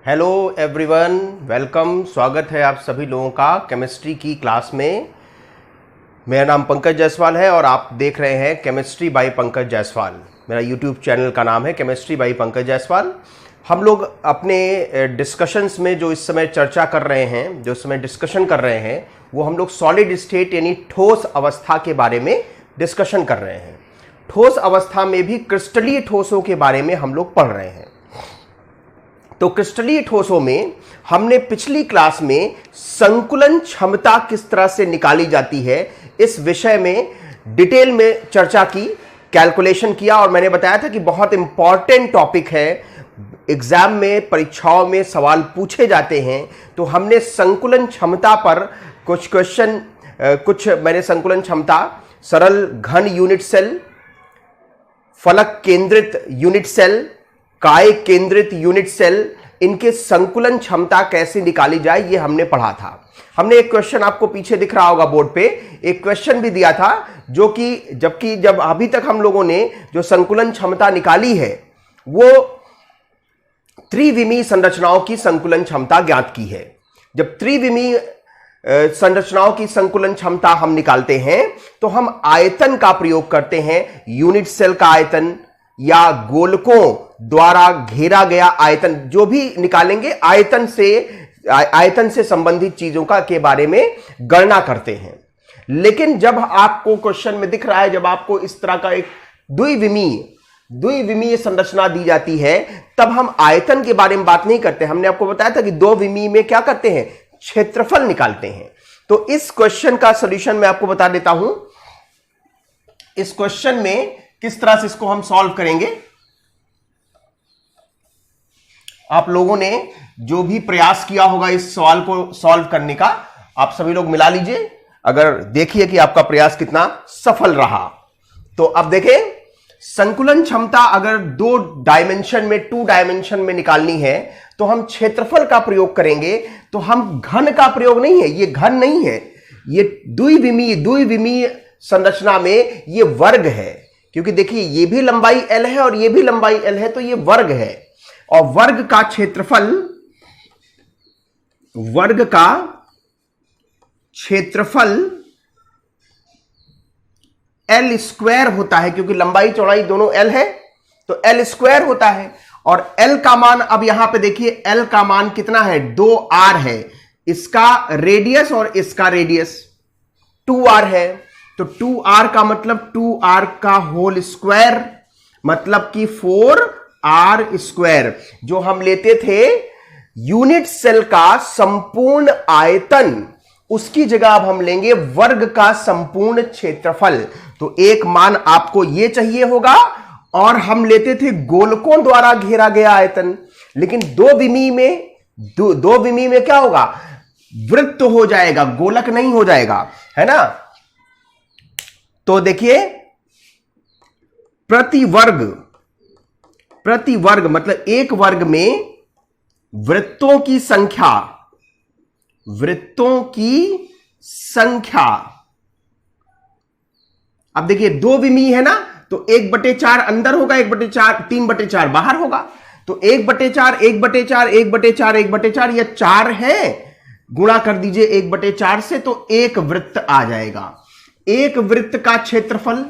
Hello everyone, welcome. स्वागत है आप सभी लोगों का केमिस्ट्री की क्लास में। मेरा नाम पंकज जायसवाल है और आप देख रहे हैं केमिस्ट्री बाय पंकज जायसवाल। मेरा यूट्यूब चैनल का नाम है केमिस्ट्री बाय पंकज जायसवाल। हम लोग अपने डिस्कशंस में जो इस समय चर्चा कर रहे हैं, जो इस समय डिस्कशन कर रहे हैं, वो हम लोग सॉलिड स्टेट यानी ठोस अवस्था के बारे में डिस्कशन कर रहे हैं। ठोस अवस्था में भी क्रिस्टलीय ठोसों के बारे में हम लोग पढ़ रहे हैं। तो क्रिस्टलीय ठोसों में हमने पिछली क्लास में संकुलन क्षमता किस तरह से निकाली जाती है इस विषय में डिटेल में चर्चा की, कैलकुलेशन किया और मैंने बताया था कि बहुत इंपॉर्टेंट टॉपिक है। एग्जाम में, परीक्षाओं में सवाल पूछे जाते हैं। तो हमने संकुलन क्षमता पर कुछ क्वेश्चन, मैंने संकुलन क्षमता, सरल घन यूनिट सेल, फलक केंद्रित यूनिट सेल, काय केंद्रित यूनिट सेल, इनके संकुलन क्षमता कैसे निकाली जाए ये हमने पढ़ा था। हमने एक क्वेश्चन, आपको पीछे दिख रहा होगा बोर्ड पे, एक क्वेश्चन भी दिया था जो कि जब अभी तक हम लोगों ने जो संकुलन क्षमता निकाली है वो त्रिविमीय संरचनाओं की संकुलन क्षमता ज्ञात की है। जब त्रिविमीय संरचनाओं की संकुलन क्षमता हम निकालते हैं तो हम आयतन का प्रयोग करते हैं। यूनिट सेल का आयतन या गोलकों द्वारा घेरा गया आयतन, जो भी निकालेंगे आयतन से संबंधित चीजों के बारे में गणना करते हैं। लेकिन जब आपको क्वेश्चन में दिख रहा है, जब आपको इस तरह का एक द्विविमीय संरचना दी जाती है, तब हम आयतन के बारे में बात नहीं करते। हमने आपको बताया था कि दो विमीय में क्या करते हैं, क्षेत्रफल निकालते हैं। तो इस क्वेश्चन का सॉल्यूशन मैं आपको बता देता हूं। इस क्वेश्चन में किस तरह से इसको हम सॉल्व करेंगे, आप लोगों ने जो भी प्रयास किया होगा इस सवाल को सॉल्व करने का, आप सभी लोग मिला लीजिए। अगर देखिए कि आपका प्रयास कितना सफल रहा। तो अब देखें, संकुलन क्षमता अगर टू डायमेंशन में निकालनी है तो हम क्षेत्रफल का प्रयोग करेंगे। तो हम घन का प्रयोग नहीं है, ये घन नहीं है, ये द्विविमीय संरचना में ये वर्ग है। क्योंकि देखिए ये भी लंबाई L है और ये भी लंबाई L है, तो ये वर्ग है। और वर्ग का क्षेत्रफल L स्क्वायर होता है, क्योंकि लंबाई चौड़ाई दोनों L है तो L स्क्वायर होता है। और L का मान, अब यहां पे देखिए L का मान कितना है, 2R है। इसका रेडियस और इसका रेडियस 2R है। तो 2R का मतलब 2R का होल स्क्वायर, मतलब कि 4R स्क्वायर। जो हम लेते थे यूनिट सेल का संपूर्ण आयतन, उसकी जगह अब हम लेंगे वर्ग का संपूर्ण क्षेत्रफल। तो एक मान आपको यह चाहिए होगा। और हम लेते थे गोलकों द्वारा घेरा गया आयतन, लेकिन दो विमीय में क्या होगा, वृत्त हो जाएगा, गोलक नहीं हो जाएगा, है ना। तो देखिए प्रति वर्ग मतलब एक वर्ग में वृत्तों की संख्या। अब देखिए दो विमीय है ना, तो 1/4 अंदर होगा, 3/4 बाहर होगा। तो 1/4 या 4 है, गुणा कर दीजिए 1/4 से, तो एक वृत्त आ जाएगा। एक वृत्त का क्षेत्रफल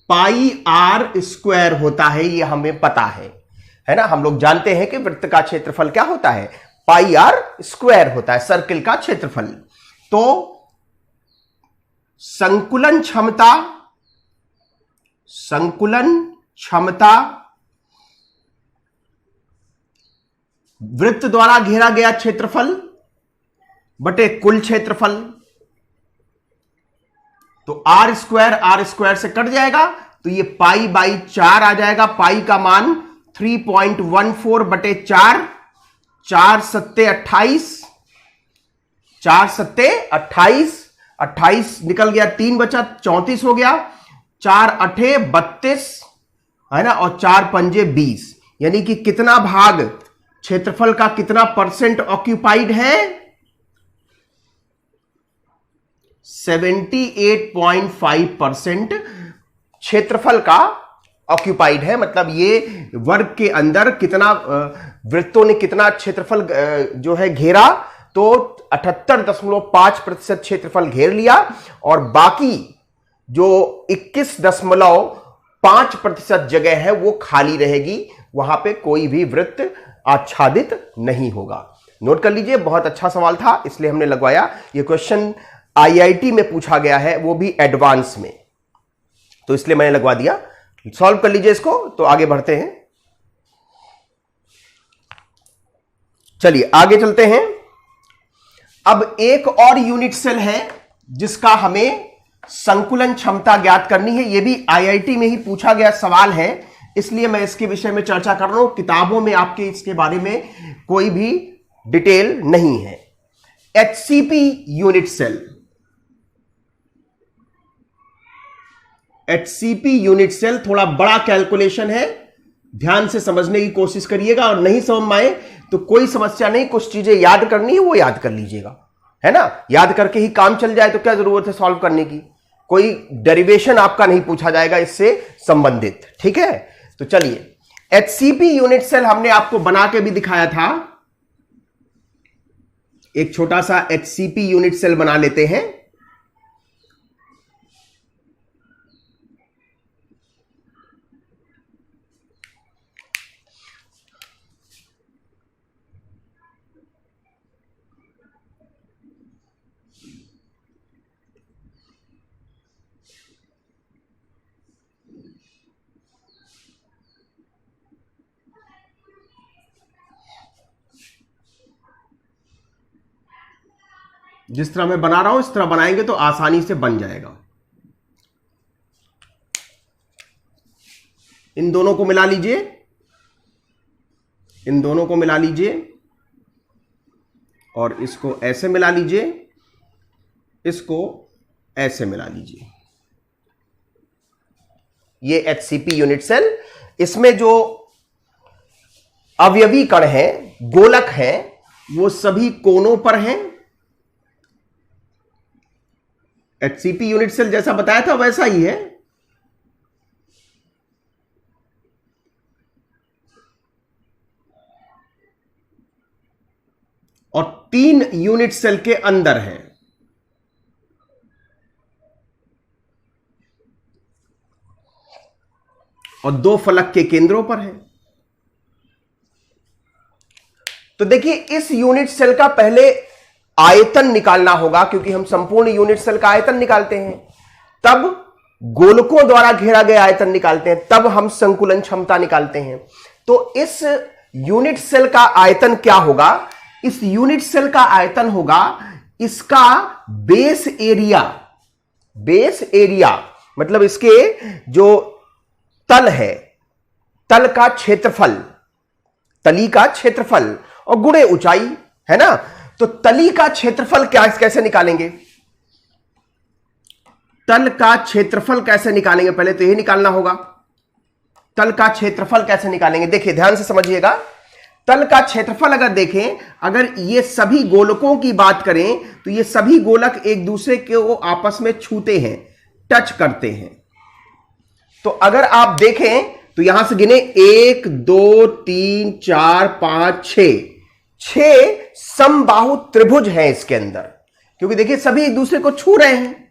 पाई R स्क्वायर होता है, ये हमें पता है ना। हम लोग जानते हैं कि वृत्त का क्षेत्रफल क्या होता है, पाई R स्क्वायर होता है, सर्किल का क्षेत्रफल। तो संकुलन क्षमता वृत्त द्वारा घेरा गया क्षेत्रफल बटे कुल क्षेत्रफल। तो R स्क्वायर से कट जाएगा, तो ये पाई/4 आ जाएगा। पाई का मान 3.14/4, 4 सत्ते 28, 28 निकल गया, 3 बचा, 34 हो गया, 4 अठे 32, है ना, और 4 पंजे 20। यानी कि कितना भाग क्षेत्रफल का कितना % ऑक्यूपाइड है, 78.5% क्षेत्रफल का ऑक्यूपाइड है। मतलब ये वर्ग के अंदर कितना वृत्तों ने कितना क्षेत्रफल जो है घेरा, तो 78.5% क्षेत्रफल घेर लिया और बाकी जो 21.5% जगह है वो खाली रहेगी, वहां पे कोई भी वृत्त आच्छादित नहीं होगा। नोट कर लीजिए, बहुत अच्छा सवाल था इसलिए हमने लगवाया। ये क्वेश्चन आईआईटी में पूछा गया है, वो भी एडवांस में, तो इसलिए मैंने लगवा दिया। सॉल्व कर लीजिए इसको, तो आगे बढ़ते हैं। चलिए आगे चलते हैं। अब एक और यूनिट सेल है जिसका हमें संकुलन क्षमता ज्ञात करनी है। यह भी आईआईटी में ही पूछा गया सवाल है, इसलिए मैं इसके विषय में चर्चा कर रहा हूं। किताबों में आपके इसके बारे में कोई भी डिटेल नहीं है। HCP unit cell, HCP unit cell थोड़ा बड़ा कैलकुलेशन है, ध्यान से समझने की कोशिश करिएगा, और नहीं समझ में आए तो कोई समस्या नहीं, कुछ चीजें याद करनी है वो याद कर लीजिएगा, है ना। याद करके ही काम चल जाए तो क्या जरूरत है सॉल्व करने की। कोई डेरिवेशन आपका नहीं पूछा जाएगा इससे संबंधित, ठीक है। तो चलिए, एचसीपी यूनिट सेल हमने आपको बना के भी दिखाया था। एक छोटा सा एचसीपी यूनिट सेल बना लेते हैं। जिस तरह मैं बना रहा हूं इस तरह बनाएंगे तो आसानी से बन जाएगा। इन दोनों को मिला लीजिए, इन दोनों को मिला लीजिए और इसको ऐसे मिला लीजिए, इसको ऐसे मिला लीजिए। ये एचसीपी यूनिट सेल, इसमें जो अवयवी कण हैं, गोलक हैं, वो सभी कोनों पर हैं। एचसीपी यूनिट सेल जैसा बताया था वैसा ही है। और 3 यूनिट सेल के अंदर है। और 2 फलक के केंद्रों पर है। तो देखिए, इस यूनिट सेल का पहले आयतन निकालना होगा, क्योंकि हम संपूर्ण यूनिट सेल का आयतन निकालते हैं, तब गोलकों द्वारा घेरा गया आयतन निकालते हैं, तब हम संकुलन क्षमता निकालते हैं। तो इस यूनिट सेल का आयतन क्या होगा? इस यूनिट सेल का आयतन होगा इसका बेस एरिया। बेस एरिया मतलब इसके जो तल है, तल का क्षेत्रफल, तली का क्षेत्रफल और गुणे ऊंचाई, है ना। तो तली का क्षेत्रफल क्या कैसे निकालेंगे? तल का क्षेत्रफल कैसे निकालेंगे? पहले तो यही निकालना होगा। तल का क्षेत्रफल कैसे निकालेंगे? देखिए ध्यान से समझिएगा। तल का क्षेत्रफल अगर देखें, अगर ये सभी गोलकों की बात करें तो ये सभी गोलक एक दूसरे को आपस में छूते हैं, टच करते हैं। तो अगर आप देखें तो यहां से गिने 1 2 3 4 5 6 समबाहु त्रिभुज हैं इसके अंदर, क्योंकि देखिए सभी एक दूसरे को छू रहे हैं।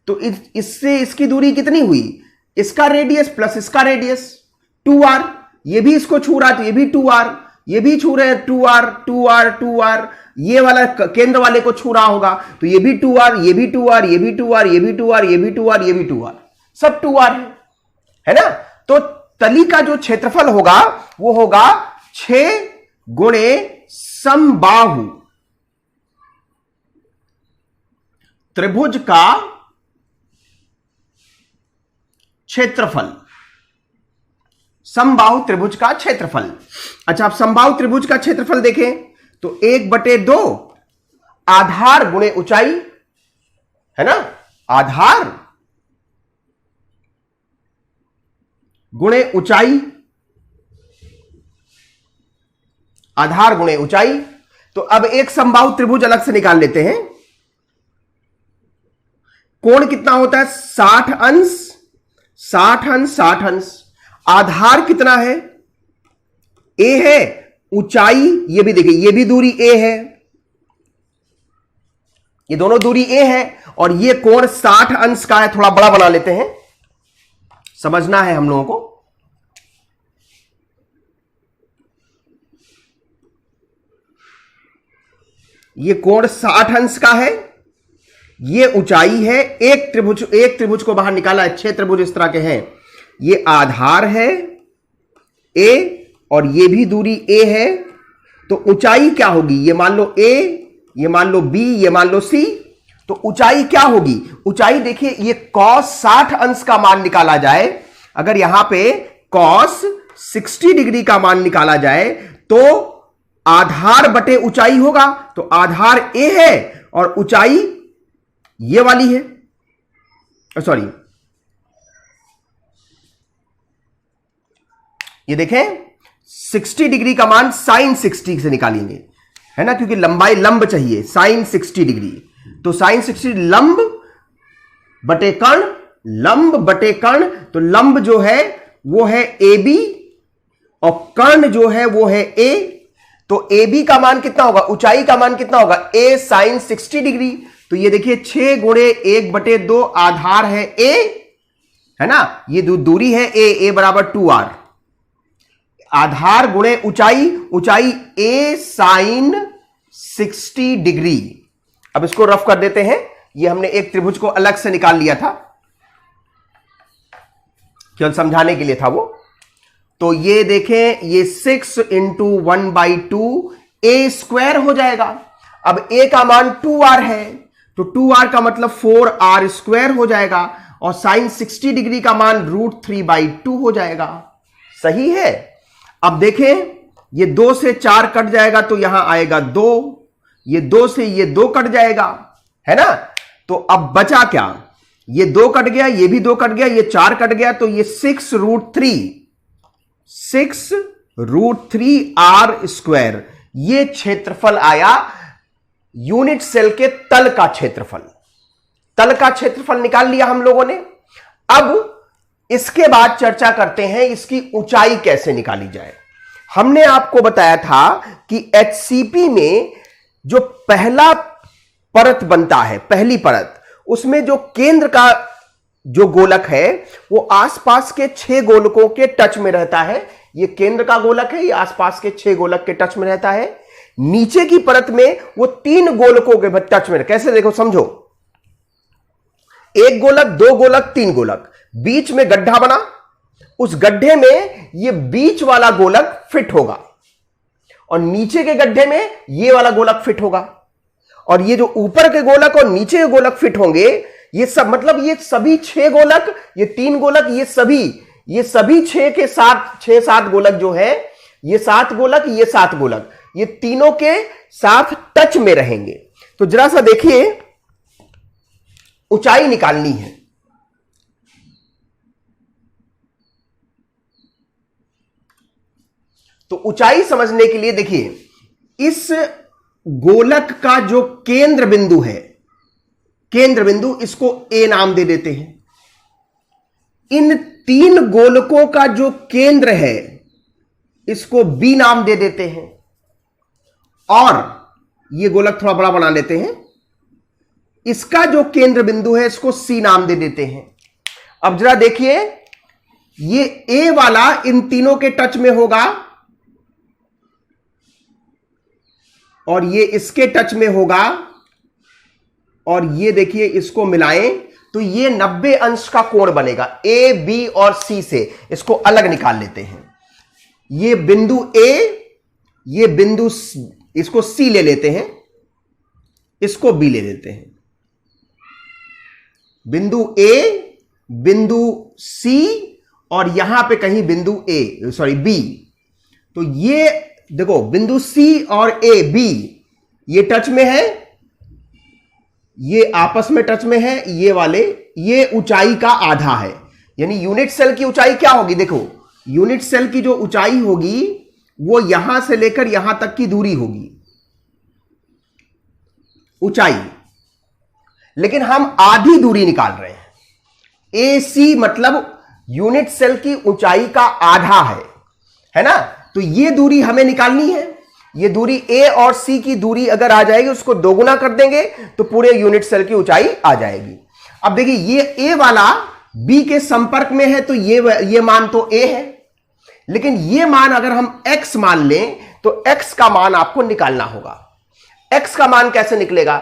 तो इससे इसकी दूरी कितनी हुई? इसका रेडियस प्लस इसका रेडियस 2r। ये भी इसको छू रहा है तो ये भी 2r, ये भी छू रहे हैं 2r 2r 2r, ये वाला केंद्र वाले को छू रहा होगा तो ये भी 2r, ये भी 2r, ये भी 2r, ये भी 2r, ये भी 2r, ये भी 2r, सब 2r है ना। तो तली का जो क्षेत्रफल होगा वो होगा 6 गुणे समबाहु त्रिभुज का क्षेत्रफल। समबाहु त्रिभुज का क्षेत्रफल। अच्छा, आप समबाहु त्रिभुज का क्षेत्रफल देखें तो 1/2 आधार गुणे ऊंचाई, है ना। आधार गुणे ऊंचाई, आधार गुणे ऊंचाई। तो अब एक समबाहु त्रिभुज अलग से निकाल लेते हैं। कोण कितना होता है? 60 अंश, 60 अंश, 60 अंश। आधार कितना है? ए है। ऊंचाई ये भी देखिए, ये भी दूरी ए है, ये दोनों दूरी ए है, और ये कोण 60 अंश का है। थोड़ा बड़ा बना लेते हैं, समझना है हम लोगों को। ये कोण 60 अंश का है, ये ऊंचाई है। एक त्रिभुज को बाहर निकाला है, 6 त्रिभुज इस तरह के हैं। ये आधार है ए, और ये भी दूरी ए है। तो ऊंचाई क्या होगी? ये मान लो ए, ये मान लो बी, ये मान लो सी। तो ऊंचाई क्या होगी? ऊंचाई देखिए, ये cos 60 अंश का मान निकाला जाए, अगर यहां पे cos 60 डिग्री का मान निकाला जाए तो आधार बटे ऊंचाई होगा। तो आधार ए है और ऊंचाई ये वाली है, सॉरी ये देखें, 60 डिग्री का मान sin 60 से निकालेंगे, है ना, क्योंकि लंबाई लंब चाहिए, sin 60 डिग्री। तो sin 60 लंब बटे कर्ण, लंब बटे कर्ण। तो लंब जो है वो है AB और कर्ण जो है वो है A। तो AB का मान कितना होगा? ऊंचाई का मान कितना होगा? A sin 60 degree. तो ये देखिए 6 गुणे 1/2, आधार है A, है ना, ये दूरी है A बराबर 2r। आधार गुणे ऊंचाई, ऊंचाई A sin 60 डिग्री। अब इसको रफ कर देते हैं। ये हमने एक त्रिभुज को अलग से निकाल लिया था, केवल समझाने के लिए था वो। तो ये देखें, ये 6 इंटू 1/2 a स्क्वायर हो जाएगा। अब a का मान 2r है, तो 2r का मतलब 4r स्क्वायर हो जाएगा, और sin 60 डिग्री का मान √3/2 हो जाएगा। सही है। अब देखें, ये 2 से 4 कट जाएगा तो यहां आएगा 2, ये 2 से ये 2 कट जाएगा, है ना। तो अब बचा क्या? ये 2 कट गया, ये भी 2 कट गया, ये 4 कट गया, तो ये 6√3r स्क्वायर, ये क्षेत्रफल आया यूनिट सेल के तल का क्षेत्रफल। तल का क्षेत्रफल निकाल लिया हम लोगों ने। अब इसके बाद चर्चा करते हैं इसकी ऊंचाई कैसे निकाली जाए। हमने आपको बताया था कि HCP में जो पहला परत बनता है, पहली परत, उसमें जो केंद्र का जो गोलक है वो आसपास के 6 गोलकों के टच में रहता है। ये केंद्र का गोलक है, ये आसपास के 6 गोलक के टच में रहता है। नीचे की परत में वो 3 गोलकों के टच में। कैसे? देखो, समझो, 1 गोलक, 2 गोलक, 3 गोलक, बीच में गड्ढा बना, उस गड्ढे में ये बीच वाला गोलक फिट होगा, और नीचे के गड्ढे में ये वाला गोलक फिट होगा, और ये जो ऊपर के गोलक और नीचे के गोलक फिट होंगे, ये सब मतलब ये सभी 6 गोलक, ये 3 गोलक, ये सभी 6 के साथ 6-7 गोलक जो है, ये 7 गोलक, ये 7 गोलक, ये तीनों के साथ टच में रहेंगे। तो जरा सा देखिए, ऊंचाई निकालनी है। तो ऊंचाई समझने के लिए देखिए, इस गोलक का जो केंद्र बिंदु है, केंद्र बिंदु, इसको A नाम दे देते हैं। इन 3 गोलकों का जो केंद्र है इसको B नाम दे देते हैं, और ये गोलक थोड़ा बड़ा बना लेते हैं, इसका जो केंद्र बिंदु है इसको C नाम दे देते हैं। अब जरा देखिए, ये A वाला इन तीनों के टच में होगा, और ये इसके टच में होगा, और ये देखिए इसको मिलाएं तो ये 90 अंश का कोण बनेगा। A, B और C से इसको अलग निकाल लेते हैं। ये बिंदु A, ये बिंदु इसको C ले लेते हैं, इसको B ले लेते हैं। बिंदु A, बिंदु C, और यहां पे कहीं बिंदु B। तो ये देखो, बिंदु C और A, B ये टच में है, ये आपस में टच में है, ये वाले, ये ऊंचाई का आधा है। यानी यूनिट सेल की ऊंचाई क्या होगी? देखो, यूनिट सेल की जो ऊंचाई होगी वो यहां से लेकर यहां तक की दूरी होगी ऊंचाई। लेकिन हम आधी दूरी निकाल रहे हैं। AC मतलब यूनिट सेल की ऊंचाई का आधा है ना। तो ये दूरी हमें निकालनी है। ये दूरी A और C की दूरी अगर आ जाएगी, उसको दोगुना कर देंगे तो पूरे यूनिट सेल की ऊंचाई आ जाएगी। अब देखिए, ये A वाला B के संपर्क में है तो ये मान तो A है, लेकिन ये मान अगर हम X मान लें तो X का मान आपको निकालना होगा। X का मान कैसे निकलेगा?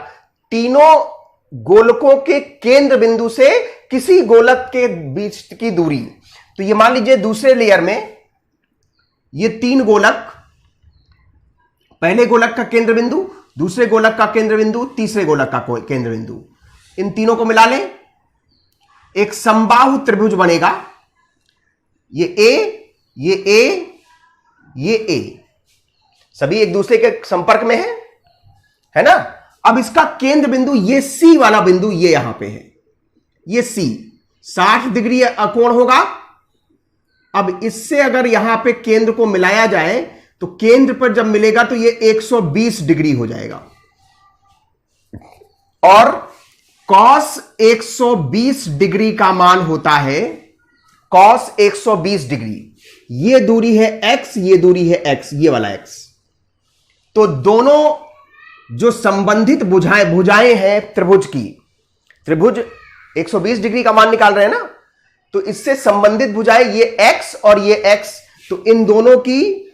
तीनों गोलकों के केंद्र बिंदु से किसी गोलक के बीच की दूरी। तो ये मान लीजिए दूसरे लेयर में ये 3 गोलक, पहले गोलक का केंद्र बिंदु, दूसरे गोलक का केंद्र बिंदु, तीसरे गोलक का केंद्र बिंदु, इन तीनों को मिला लें, एक समबाहु त्रिभुज बनेगा। ये A, ये A, ये A, सभी एक दूसरे के संपर्क में है ना। अब इसका केंद्र बिंदु ये C वाला बिंदु ये यहां पे है, ये C 60 डिग्री कोण होगा। अब इससे अगर यहां पे केंद्र को मिलाया जाए तो केंद्र पर जब मिलेगा तो ये 120 डिग्री हो जाएगा। और cos 120 डिग्री का मान होता है cos 120 डिग्री। ये दूरी है x, ये दूरी है x, ये वाला x। तो दोनों जो संबंधित भुजाएं हैं त्रिभुज की, त्रिभुज 120 डिग्री का मान निकाल रहे हैं ना, तो इससे संबंधित भुजाएं ये x और ये x, तो इन दोनों की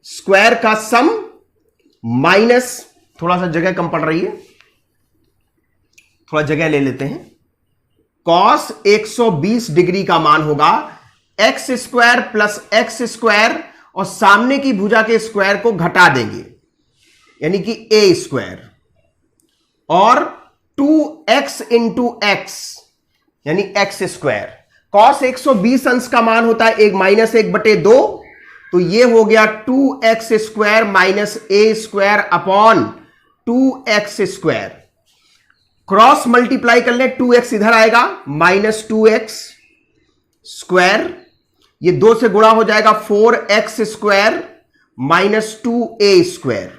स्क्वायर का सम माइनस, थोड़ा सा जगह कम पड़ रही है, थोड़ा जगह ले लेते हैं। cos 120 डिग्री का मान होगा x square plus x square, और सामने की भुजा के स्क्वायर को घटा देंगे यानी कि a स्क्वायर, और 2x इंटू x यानी x स्क्वायर। cos 120 अंश का मान होता है 1-1/2, तो ये हो गया 2x square minus a square upon 2x square. Cross multiply कर ले, 2x इधर आएगा माइनस 2x स्क्वायर, ये 2 से गुणा हो जाएगा 4x square minus 2a square.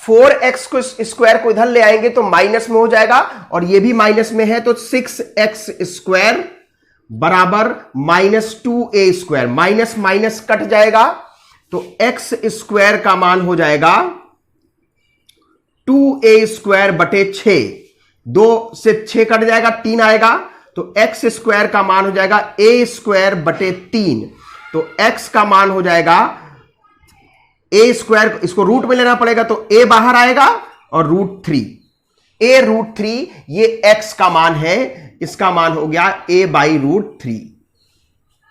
4x को स्क्वायर को इधर ले आएंगे तो माइनस में हो जाएगा, और ये भी माइनस में है, तो 6x स्क्वायर बराबर minus 2a square. Minus minus cut जाएगा तो x स्क्वायर का मान हो जाएगा 2a स्क्वायर बटे 6। 2 से 6 कट जाएगा, 3 आएगा, तो x स्क्वायर का मान हो जाएगा a स्क्वायर बटे 3। तो x का मान हो जाएगा a स्क्वायर, इसको रूट में लेना पड़ेगा तो a बाहर आएगा और √3, a√3 ये x का मान है, इसका मान हो गया a/√3।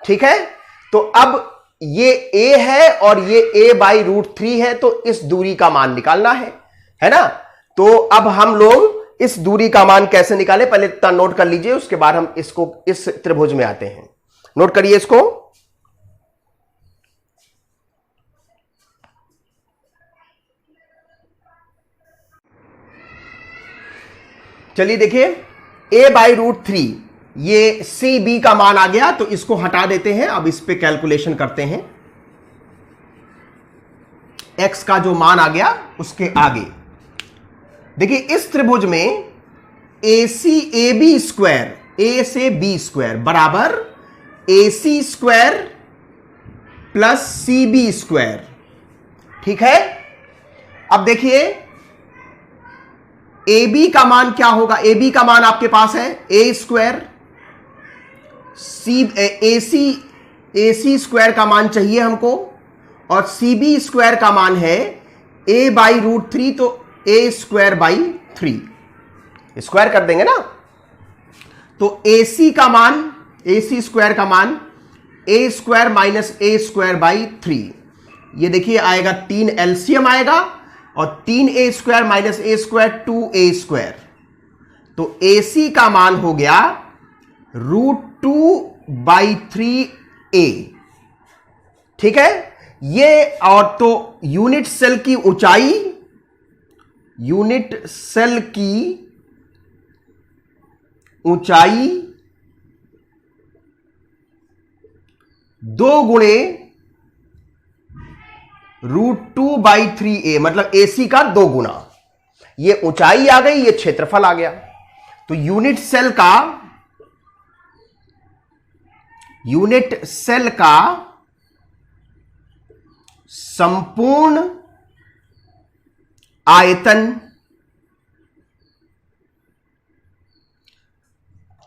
ठीक है, तो अब ये a है और ये a/√3 है, तो इस दूरी का मान निकालना है ना। तो अब हम लोग इस दूरी का मान कैसे निकालें, पहले इतना नोट कर लीजिए, उसके बाद हम इसको इस त्रिभुज में आते हैं। नोट करिए इसको। चलिए देखिए, a/√3 ये CB का मान आ गया, तो इसको हटा देते हैं। अब इस पे कैलकुलेशन करते हैं, x का जो मान आ गया उसके आगे देखिए, इस त्रिभुज में AC/AB स्क्वायर, A से B स्क्वायर बराबर AC square plus CB square. ठीक है, अब देखिए AB का मान क्या होगा, AB का मान आपके पास है A स्क्वायर, AC स्क्वायर का मान चाहिए हमको, और CB स्क्वायर का मान है a/√3, तो a स्क्वायर बाई 3, स्क्वायर कर देंगे ना, तो AC का मान, AC स्क्वायर का मान a square minus a square by 3, ये देखिए आएगा 3 एलसीएम आएगा, और 3a square minus a square 2a square, तो AC का मान हो गया √2/3a। ठीक है, ये, और तो यूनिट सेल की ऊंचाई, यूनिट सेल की ऊंचाई 2 गुणे √2/3a, मतलब AC का 2 गुना। ये ऊंचाई आ गई, ये क्षेत्रफल आ गया। तो यूनिट सेल का संपूर्ण आयतन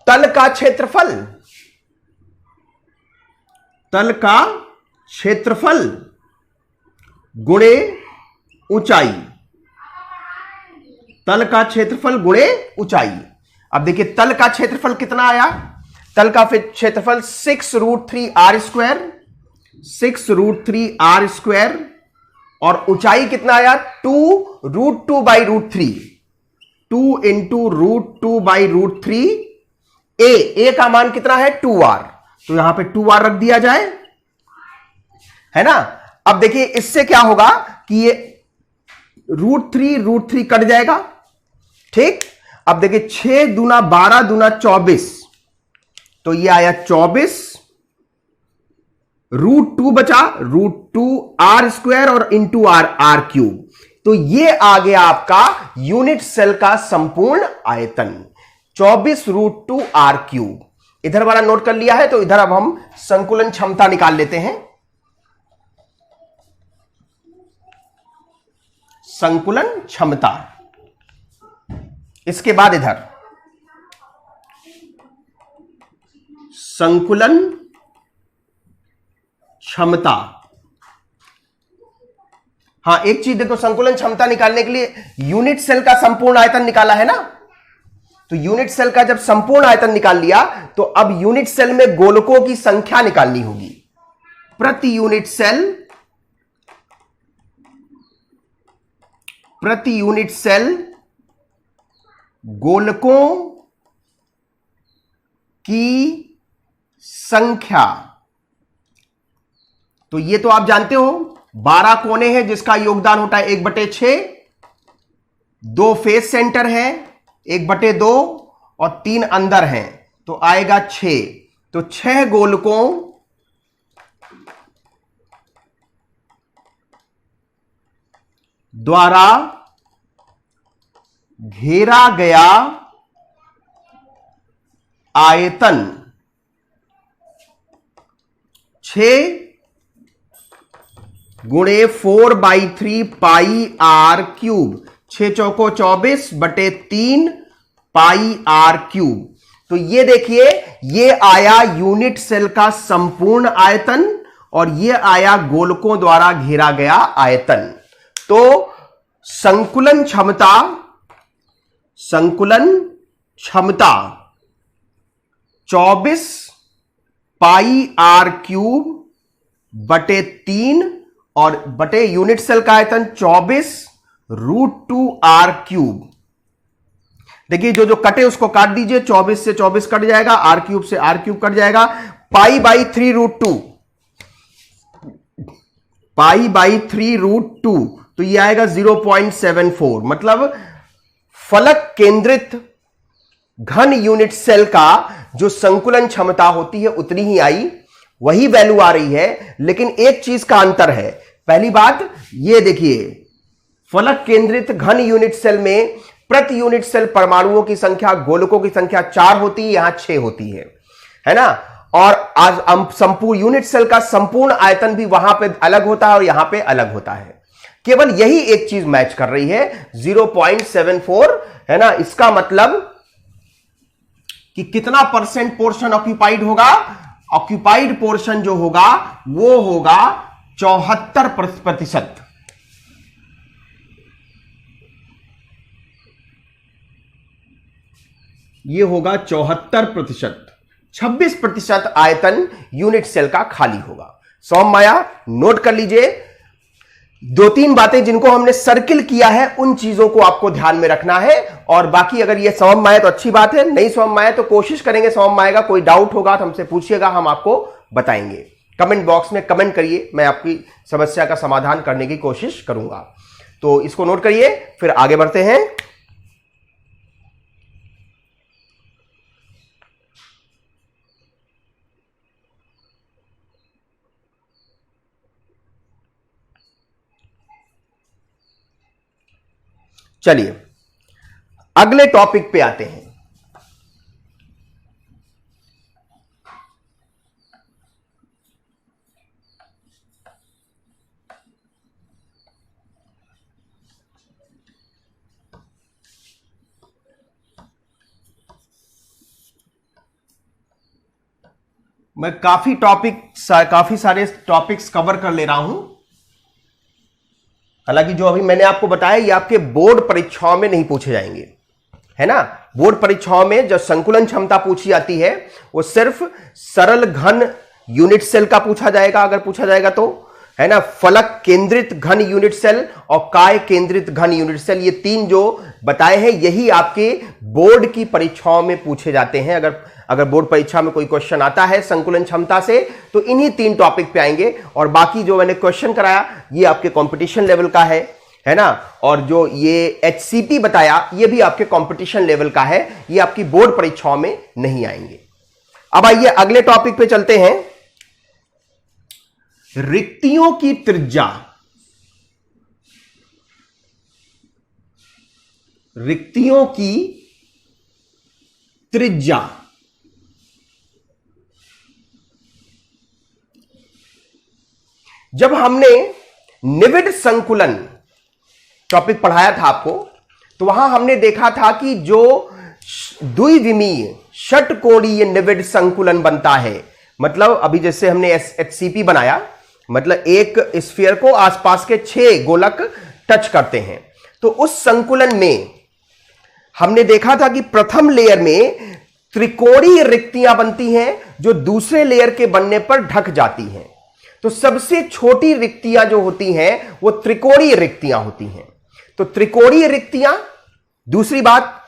तल का क्षेत्रफल गुणे ऊंचाई, तल का क्षेत्रफल गुणे ऊंचाई। अब देखिए तल का क्षेत्रफल कितना आया, तल का क्षेत्रफल 6√3r², 6√3r² और ऊंचाई कितना आया 2√2/√3, 2 × √2/√3। ए का मान कितना है 2r, तो यहां पे 2r रख दिया जाए, है ना। अब देखिए इससे क्या होगा कि ये √3 कट जाएगा, ठीक। अब देखिए 6 दूना 12 दूना 24, तो ये आया 24, √2 बचा, √2r² और इंटू r³ तो ये आ गया आपका यूनिट सेल का संपूर्ण आयतन 24√2r³। इधर वाला नोट कर लिया है, तो इधर अब हम संकुलन क्षमता निकाल लेते हैं। संकुलन क्षमता, इसके बाद इधर संकुलन क्षमता। हां एक चीज देखो, संकुलन क्षमता निकालने के लिए यूनिट सेल का संपूर्ण आयतन निकाला है ना, तो यूनिट सेल का जब संपूर्ण आयतन निकाल लिया तो अब यूनिट सेल में गोलकों की संख्या निकालनी होगी। प्रति यूनिट सेल गोलकों की संख्या, तो ये तो आप जानते हो 12 कोने हैं जिसका योगदान होता है 1/6, 2 फेस सेंटर है 1/2 और 3 अंदर हैं तो आएगा 6। तो 6 गोलकों द्वारा घेरा गया आयतन 6 गुणे 4/3 पाई r³, 6 चौको 24/3 पाई r³। तो ये देखिए ये आया यूनिट सेल का संपूर्ण आयतन और ये आया गोलकों द्वारा घेरा गया आयतन। तो संकुलन क्षमता 24 पाई r³/3 और बटे यूनिट सेल का आयतन 24√2r³। देखिए जो कटे उसको काट दीजिए, 24 से 24 कट जाएगा, r³ से r³ कट जाएगा, π/3√2, π/3√2 तो ये आएगा 0.74। मतलब फलक केंद्रित घन यूनिट सेल का जो संकुलन क्षमता होती है उतनी ही आई, वही वैल्यू आ रही है, लेकिन एक चीज का अंतर है। पहली बात ये देखिए, फलक केंद्रित घन यूनिट सेल में प्रति यूनिट सेल परमाणुओं की संख्या, गोलकों की संख्या 4 होती है, यहां 6 होती है ना। और आज संपूर्ण यूनिट सेल का संपूर्ण आयतन भी वहां पे अलग होता है और यहां पे अलग होता है। केवल यही एक चीज मैच कर रही है 0.74, है ना। इसका मतलब कि कितना परसेंट पोर्शन ऑक्यूपाइड होगा, ऑक्यूपाइड पोर्शन जो होगा वो होगा 74%। ये होगा 74%। 26% आयतन यूनिट सेल का खाली होगा। सोममाया नोट कर लीजिए, 2-3 बातें जिनको हमने सर्किल किया है उन चीजों को आपको ध्यान में रखना है, और बाकी अगर ये समझ में आए तो अच्छी बात है, नहीं समझ में आए तो कोशिश करेंगे समझ में आएगा। कोई डाउट होगा तो हमसे पूछिएगा, हम आपको बताएंगे। कमेंट बॉक्स में कमेंट करिए, मैं आपकी समस्या का समाधान करने की कोशिश करूंगा। तो इसको नोट करिए, फिर आगे बढ़ते हैं। चलिए अगले टॉपिक पे आते हैं। मैं काफी सारे टॉपिक्स कवर कर ले रहा हूं। हालांकि जो अभी मैंने आपको बताया ये आपके बोर्ड परीक्षाओं में नहीं पूछे जाएंगे, है ना। बोर्ड परीक्षाओं में जो संकुलन क्षमता पूछी जाती है वो सिर्फ सरल घन यूनिट सेल का पूछा जाएगा, अगर पूछा जाएगा तो, है ना। फलक केंद्रित घन यूनिट सेल और काय केंद्रित घन यूनिट सेल, ये तीन जो बताए हैं यही आपके बोर्ड की परीक्षाओं में पूछे जाते हैं। अगर बोर्ड परीक्षा में कोई क्वेश्चन आता है संकुलन क्षमता से तो इन्हीं तीन टॉपिक पे आएंगे, और बाकी जो मैंने क्वेश्चन कराया ये आपके कंपटीशन लेवल का है ना। और जो ये एचसीपी बताया ये भी आपके कंपटीशन लेवल का है, ये आपकी बोर्ड परीक्षाओं में नहीं आएंगे। अब आइए अगले टॉपिक पे चलते हैं, रिक्तियों की त्रिज्या। रिक्तियों की त्रिज्या। जब हमने निविड संकुलन टॉपिक पढ़ाया था आपको, तो वहां हमने देखा था कि जो द्विविमीय षटकोणीय निविड संकुलन बनता है, मतलब अभी जैसे हमने एचसीपी बनाया, मतलब एक स्फीयर को आसपास के 6 गोलक टच करते हैं, तो उस संकुलन में हमने देखा था कि प्रथम लेयर में त्रिकोणीय रिक्तियां बनती हैं जो दूसरे लेयर के बनने पर ढक जाती हैं। तो सबसे छोटी रिक्तियां जो होती हैं वो त्रिकोणीय रिक्तियां होती हैं। तो त्रिकोणीय रिक्तियां, दूसरी बात,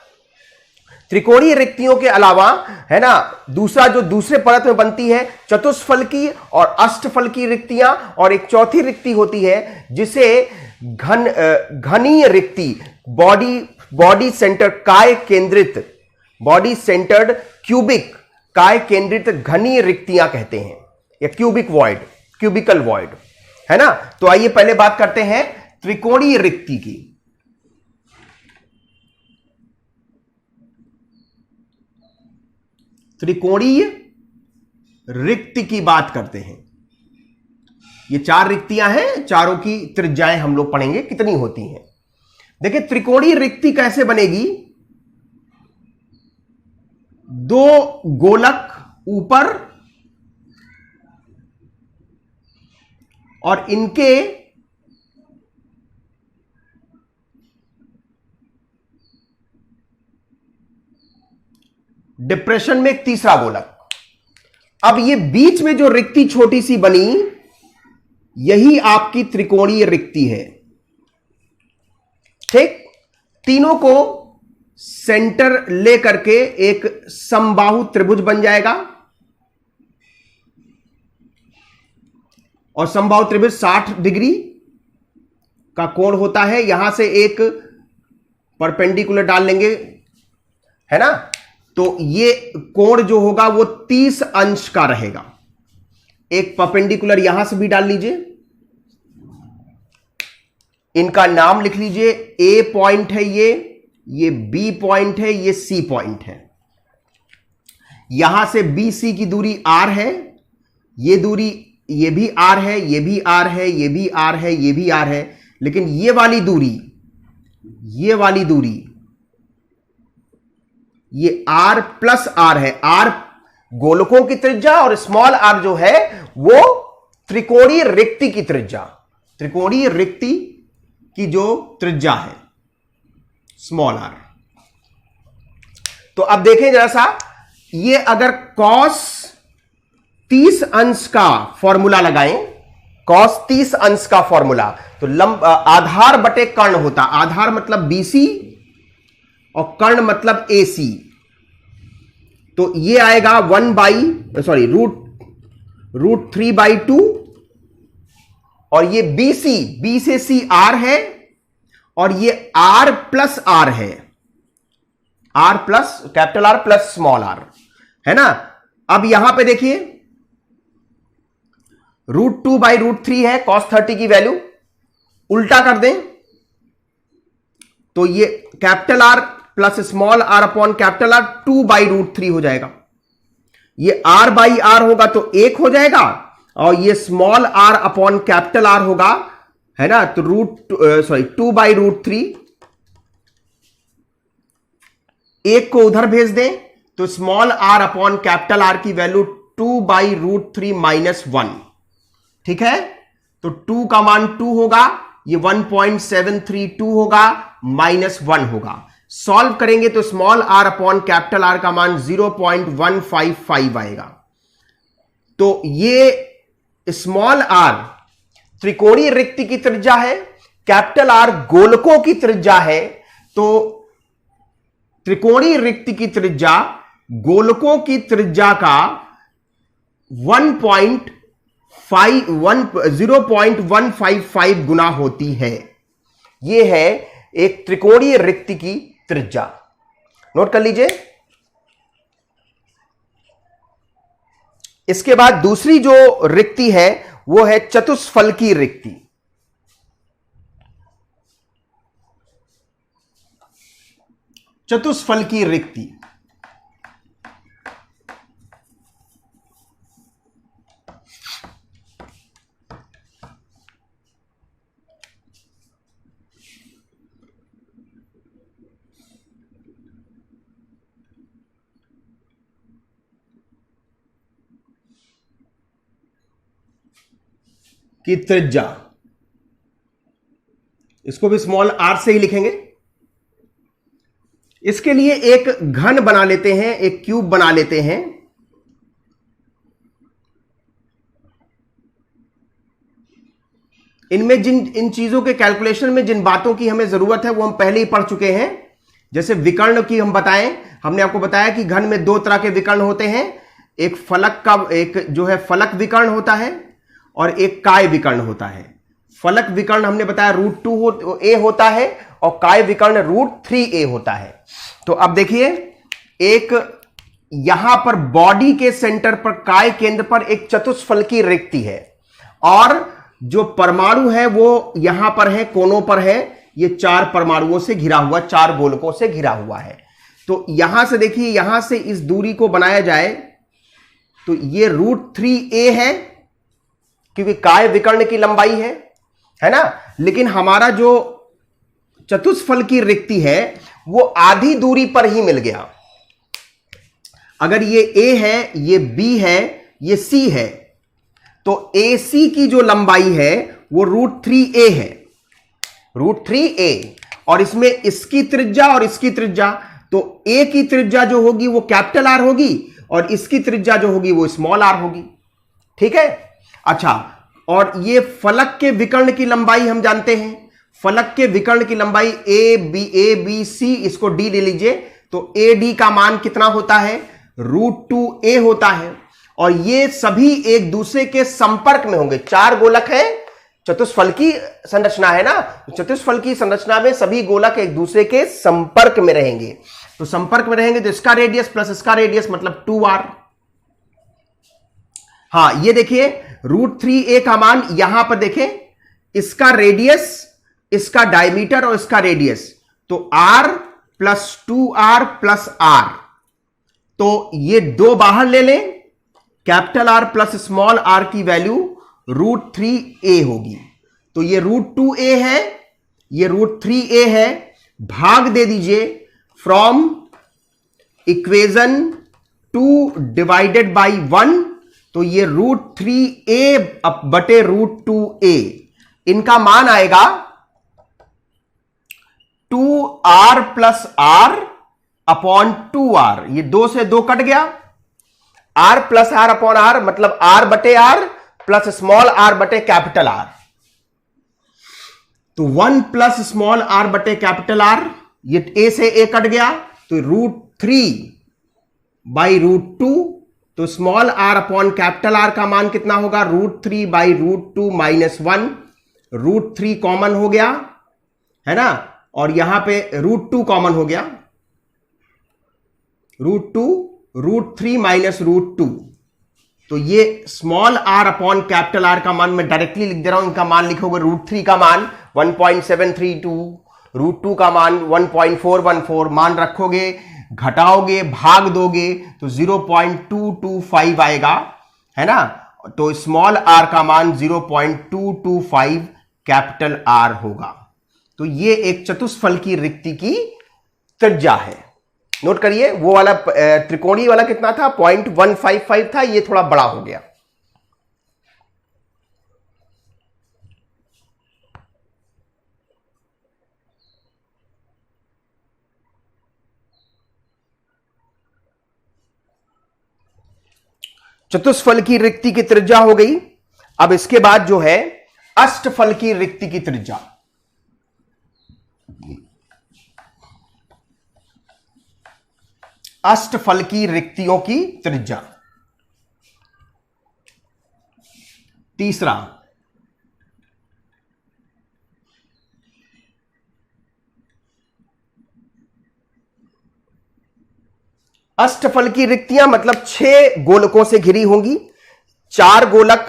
त्रिकोणीय रिक्तियों के अलावा, है ना, दूसरा जो दूसरे परत में बनती है चतुष्फलकी और अष्टफलकी रिक्तियां, और एक चौथी रिक्ति होती है जिसे घनीय रिक्ति, बॉडी सेंटर काय केंद्रित, बॉडी सेंटर्ड क्यूबिक काय केंद्रित घनीय रिक्तियां कहते हैं, या क्यूबिकल वॉइड, है ना। तो आइए पहले बात करते हैं त्रिकोणीय रिक्ति की। त्रिकोणीय रिक्ति की बात करते हैं। ये 4 रिक्तियां हैं, चारों की त्रिज्याएं हम लोग पढ़ेंगे कितनी होती हैं। देखिए त्रिकोणीय रिक्ति कैसे बनेगी, 2 गोलक ऊपर और इनके डिप्रेशन में एक तीसरा गोलक। अब ये बीच में जो रिक्ति छोटी सी बनी, यही आपकी त्रिकोणीय रिक्ति है, ठीक। तीनों को सेंटर लेकर के एक समबाहु त्रिभुज बन जाएगा, और समबाहु त्रिभुज 60 डिग्री का कोण होता है। यहां से एक परपेंडिकुलर डाल लेंगे, है ना। तो ये कोण जो होगा वो 30 अंश का रहेगा। एक परपेंडिकुलर यहां से भी डाल लीजिए, इनका नाम लिख लीजिए। ए पॉइंट है ये बी पॉइंट है, ये सी पॉइंट है। यहां से बी सी की दूरी आर है, ये दूरी, ये भी आर है, ये भी आर है, ये भी आर है, ये भी आर है। लेकिन ये वाली दूरी ये आर प्लस आर है। आर गोलकों की त्रिज्या और स्मॉल आर जो है वो त्रिकोणीय रिक्ति की त्रिज्या, त्रिकोणीय रिक्ति की जो त्रिज्या है स्मॉल आर। तो अब देखें जरा सा, ये अगर cos 30 अंश का फॉर्मूला लगाएं, cos 30 अंश का फॉर्मूला, तो आधार बटे कर्ण होता, आधार मतलब BC और कर्ण मतलब AC। तो ये आएगा रूट 3/2, और ये BC, B से C R है, और ये R प्लस R है, R plus capital R plus small r, है ना। अब यहां पे देखिए √2/√3 है cos 30 की वैल्यू, उल्टा कर दें तो ये capital R plus small r upon capital R 2/√3 हो जाएगा। ये R/R होगा तो 1 हो जाएगा, और ये small r upon capital R होगा, है ना। तो 2/√3, 1 को उधर भेज दें तो small r upon capital R की वैल्यू 2/√3 -1। ठीक है, तो 2 का मान 2 होगा, ये 1.732 होगा, -1 होगा। सॉल्व करेंगे तो small r upon capital R का मान 0.155 आएगा। तो ये स्मॉल r त्रिकोणीय रिक्ति की त्रिज्या है, कैपिटल R गोलकों की त्रिज्या है। तो त्रिकोणीय रिक्ति की त्रिज्या गोलकों की त्रिज्या का 0.155 गुना होती है। यह है एक त्रिकोणीय रिक्ति की त्रिज्या, नोट कर लीजिए। इसके बाद दूसरी जो रिक्ति है वो है चतुष्फलकी रिक्ति। चतुष्फलकी रिक्ति की त्रिज्या, इसको भी स्मॉल r से ही लिखेंगे। इसके लिए एक घन बना लेते हैं, एक क्यूब बना लेते हैं। इनमें इन चीजों के कैलकुलेशन में जिन बातों की हमें जरूरत है वो हम पहले ही पढ़ चुके हैं। जैसे विकर्ण की हम बताएं, हमने आपको बताया कि घन में दो तरह के विकर्ण होते हैं, एक फलक का, एक जो है फलक विकर्ण होता है और एक काय विकर्ण होता है। फलक विकर्ण हमने बताया √2a होता है और काय विकर्ण √3a होता है। तो अब देखिए, एक यहां पर बॉडी के सेंटर पर काय केंद्र पर एक चतुष्फलकी रिक्ति है और जो परमाणु है वो यहां पर है, कोनों पर है। ये 4 परमाणुओं से घिरा हुआ, 4 गोलकों से घिरा हुआ है। तो यहां से देखिए, यहां से इस दूरी को बनाया जाए तो ये √3a है क्योंकि काय विकर्ण की लंबाई है ना। लेकिन हमारा जो चतुष्फलकी रिक्ति है वो आधी दूरी पर ही मिल गया। अगर ये a है, ये b है, ये c है, तो AC की जो लंबाई है वो √3a है, √3a। और इसमें इसकी त्रिज्या और इसकी त्रिज्या, तो a की त्रिज्या जो होगी वो कैपिटल R होगी और इसकी त्रिज्या जो होगी वो स्मॉल r होगी। ठीक है, अच्छा। और ये फलक के विकर्ण की लंबाई हम जानते हैं, फलक के विकर्ण की लंबाई a b c, इसको d ले लीजिए। तो AD का मान कितना होता है, √2a होता है। और ये सभी एक दूसरे के संपर्क में होंगे। 4 गोलक है, चतुष्फलकी संरचना है ना, चतुष्फलकी संरचना में सभी गोलक एक दूसरे के संपर्क में रहेंगे। तो संपर्क में रहेंगे तो इसका रेडियस प्लस इसका रेडियस मतलब 2r। हाँ, ये देखिए √3a का मान यहां पर देखें, इसका रेडियस, इसका डायमीटर और इसका रेडियस, तो r plus 2r plus r। तो ये दो बाहर ले लें, capital R plus small r की वैल्यू √3a होगी। तो ये √2a है, ये √3a है। भाग दे दीजिए फ्रॉम इक्वेशन 2 डिवाइडेड बाई 1, तो ये √3a बटे √2a, इनका मान आएगा 2r plus r upon 2r। ये 2 से 2 कट गया, r plus r upon r मतलब r बटे r प्लस स्मॉल r बटे कैपिटल R। तो 1 प्लस स्मॉल r बटे कैपिटल R, ये a से a कट गया तो √3 बाई √2। तो small r upon capital R का मान कितना होगा, √3 बाई √2 माइनस 1। √3 कॉमन हो गया है ना, और यहां पे √2 कॉमन हो गया, √3 माइनस √2। तो ये small r upon capital R का मान मैं डायरेक्टली लिख दे रहा हूं। इनका मान लिखोगे, √3 का मान 1.732, √2 का मान 1.414, मान रखोगे, घटाओगे, भाग दोगे तो 0.225 आएगा, है ना। तो स्मॉल r का मान 0.225 कैपिटल R होगा। तो ये एक चतुष्फलकी रिक्ति की त्रिज्या है। नोट करिए, वो वाला त्रिकोणीय वाला कितना था, 0.155 था, ये थोड़ा बड़ा हो गया। चतुष्फल की रिक्ति की त्रिज्या हो गई। अब इसके बाद जो है अष्टफल की रिक्ति की त्रिज्या। अष्टफल की रिक्तियों की त्रिज्या। तीसरा, अष्टफल की रिक्तियां मतलब 6 गोलकों से घिरी होंगी। 4 गोलक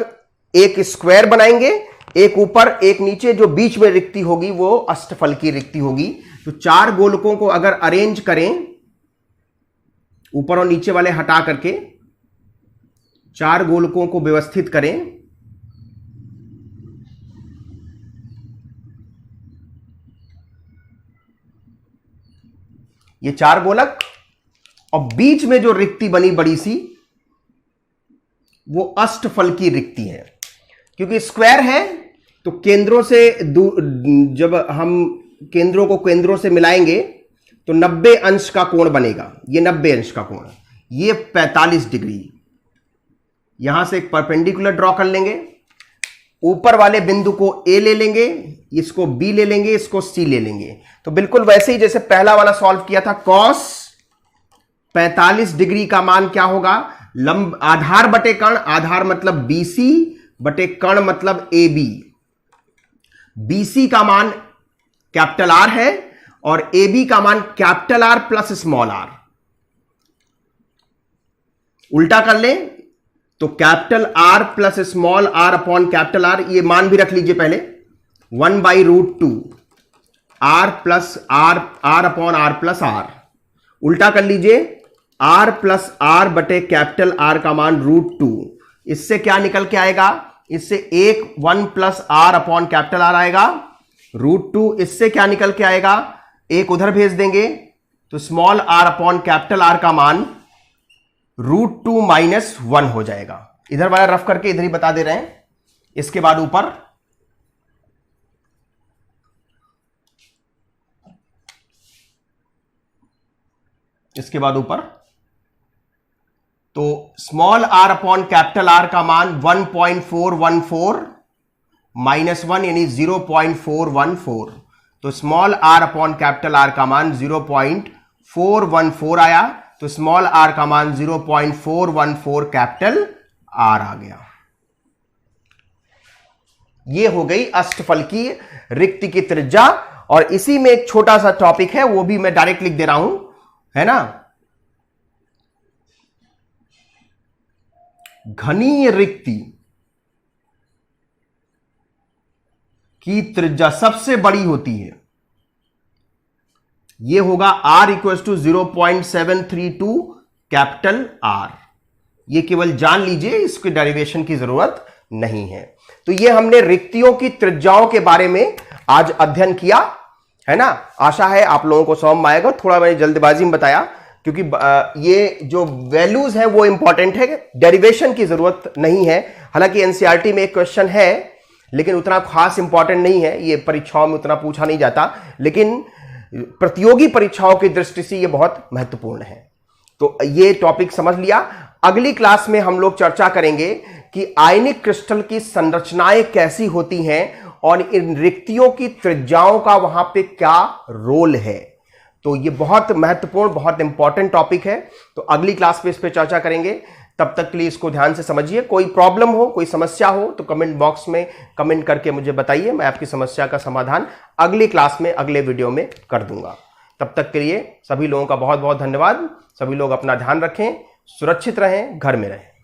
एक स्क्वायर बनाएंगे, एक ऊपर एक नीचे, जो बीच में रिक्ति होगी वो अष्टफल की रिक्ति होगी। तो 4 गोलकों को अगर अरेंज करें, ऊपर और नीचे वाले हटा करके 4 गोलकों को व्यवस्थित करें, ये 4 गोलक, और बीच में जो रिक्ति बनी बड़ी सी, वो अष्टफल की रिक्ति है। क्योंकि स्क्वायर है तो केंद्रों से जब हम केंद्रों को केंद्रों से मिलाएंगे तो 90 अंश का कोण बनेगा। ये 90 अंश का कोण, ये 45 डिग्री। यहां से एक परपेंडिकुलर ड्रॉ कर लेंगे, ऊपर वाले बिंदु को A ले लेंगे, इसको B ले लेंगे, इसको C ले लेंगे। तो बिल्कुल वैसे ही जैसे पहला वाला सॉल्व किया था, cos 45 डिग्री का मान क्या होगा, लंब आधार बटे कर्ण, आधार मतलब BC बटे कर्ण मतलब AB। BC का मान कैपिटल R है और AB का मान capital R plus small r। उल्टा कर ले तो capital R plus small r upon capital R, ये मान भी रख लीजिए पहले, 1/√2 R plus R upon R plus R। उल्टा कर लीजिए, R प्लस R बटे कैपिटल R का मान √2। इससे क्या निकल के आएगा, इससे 1 plus R upon capital R आएगा, √2। इससे क्या निकल के आएगा, एक उधर भेज देंगे तो small r upon capital R का मान √2 माइनस 1 हो जाएगा। इधर वाला रफ करके इधर ही बता दे रहे हैं। इसके बाद ऊपर तो small r upon capital R का मान 1.414 माइनस 1 यानी 0.414। तो small r upon capital R का मान 0.414 आया, तो स्मॉल r का मान 0.414 कैपिटल R आ गया। ये हो गई अष्टफल की रिक्ति की त्रिज्या। और इसी में एक छोटा सा टॉपिक है, वो भी मैं डायरेक्ट लिख दे रहा हूं, है ना। घनीय रिक्ति की त्रिज्या सबसे बड़ी होती है, यह होगा R equal to 0.732 capital R। यह केवल जान लीजिए, इसके डेरिवेशन की जरूरत नहीं है। तो यह हमने रिक्तियों की त्रिज्याओं के बारे में आज अध्ययन किया, है ना। आशा है आप लोगों को समझ में आएगा। थोड़ा मैंने जल्दबाजी में बताया क्योंकि ये जो वैल्यूज है वो इंपॉर्टेंट है, डेरिवेशन की जरूरत नहीं है। हालांकि एनसीईआरटी में एक क्वेश्चन है लेकिन उतना खास इंपॉर्टेंट नहीं है, ये परीक्षाओं में उतना पूछा नहीं जाता, लेकिन प्रतियोगी परीक्षाओं की दृष्टि से ये बहुत महत्वपूर्ण है। तो ये टॉपिक समझ लिया। अगली क्लास में हम लोग चर्चा करेंगे कि आयनिक क्रिस्टल की संरचनाएं कैसी होती हैं और इन रिक्तियों की त्रिज्याओं का वहां पे क्या रोल है। तो ये बहुत महत्वपूर्ण, बहुत इंपॉर्टेंट टॉपिक है। तो अगली क्लास में इस पर चर्चा करेंगे। तब तक के लिए इसको ध्यान से समझिए। कोई प्रॉब्लम हो, कोई समस्या हो तो कमेंट बॉक्स में कमेंट करके मुझे बताइए, मैं आपकी समस्या का समाधान अगली क्लास में, अगले वीडियो में कर दूंगा। तब तक के लिए सभी लोगों का बहुत बहुत धन्यवाद। सभी लोग अपना ध्यान रखें, सुरक्षित रहें, घर में रहें।